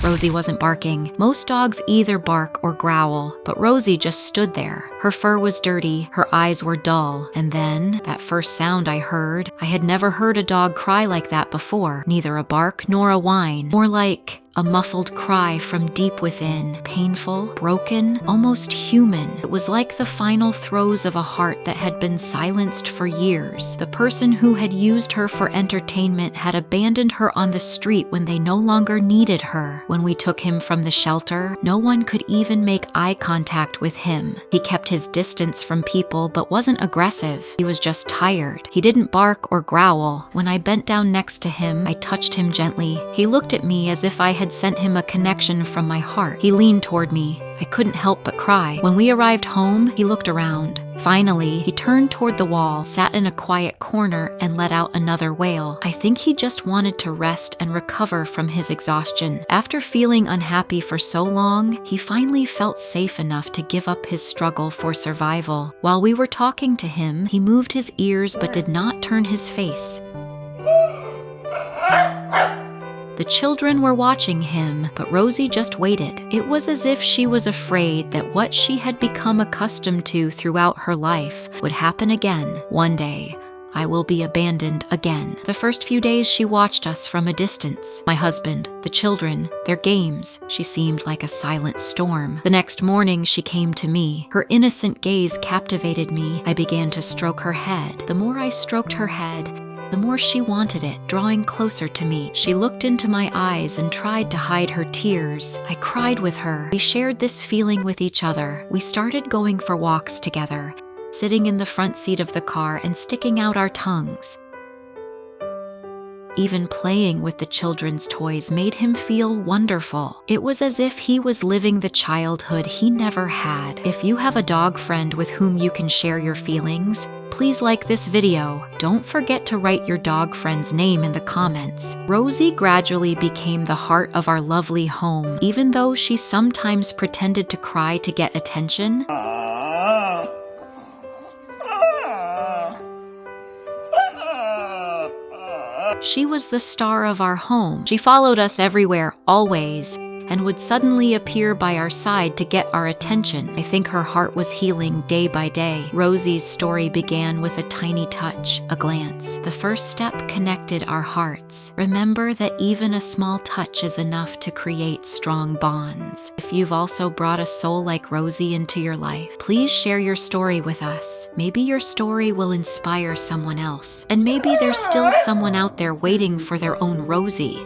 Rosie wasn't barking. Most dogs either bark or growl, but Rosie just stood there. Her fur was dirty, her eyes were dull, and then, that first sound I heard, I had never heard a dog cry like that before. Neither a bark nor a whine. More like a muffled cry from deep within, painful, broken, almost human. It was like the final throes of a heart that had been silenced for years. The person who had used her for entertainment had abandoned her on the street when they no longer needed her. When we took him from the shelter, no one could even make eye contact with him. He kept his distance from people but wasn't aggressive. He was just tired. He didn't bark or growl. When I bent down next to him, I touched him gently. He looked at me as if I had sent him a connection from my heart. He leaned toward me. I couldn't help but cry. When we arrived home, he looked around. Finally, he turned toward the wall, sat in a quiet corner, and let out another wail. I think he just wanted to rest and recover from his exhaustion. After feeling unhappy for so long, he finally felt safe enough to give up his struggle for survival. While we were talking to him, he moved his ears but did not turn his face. The children were watching him, but Rosie just waited. It was as if she was afraid that what she had become accustomed to throughout her life would happen again. One day, I will be abandoned again. The first few days she watched us from a distance. My husband, the children, their games. She seemed like a silent storm. The next morning she came to me. Her innocent gaze captivated me. I began to stroke her head. The more I stroked her head, the more she wanted it, drawing closer to me. She looked into my eyes and tried to hide her tears. I cried with her. We shared this feeling with each other. We started going for walks together, sitting in the front seat of the car and sticking out our tongues. Even playing with the children's toys made him feel wonderful. It was as if he was living the childhood he never had. If you have a dog friend with whom you can share your feelings, please like this video. Don't forget to write your dog friend's name in the comments. Rosie gradually became the heart of our lovely home. Even though she sometimes pretended to cry to get attention, she was the star of our home. She followed us everywhere, always, and would suddenly appear by our side to get our attention. I think her heart was healing day by day. Rosie's story began with a tiny touch, a glance. The first step connected our hearts. Remember that even a small touch is enough to create strong bonds. If you've also brought a soul like Rosie into your life, please share your story with us. Maybe your story will inspire someone else. And maybe there's still someone out there waiting for their own Rosie.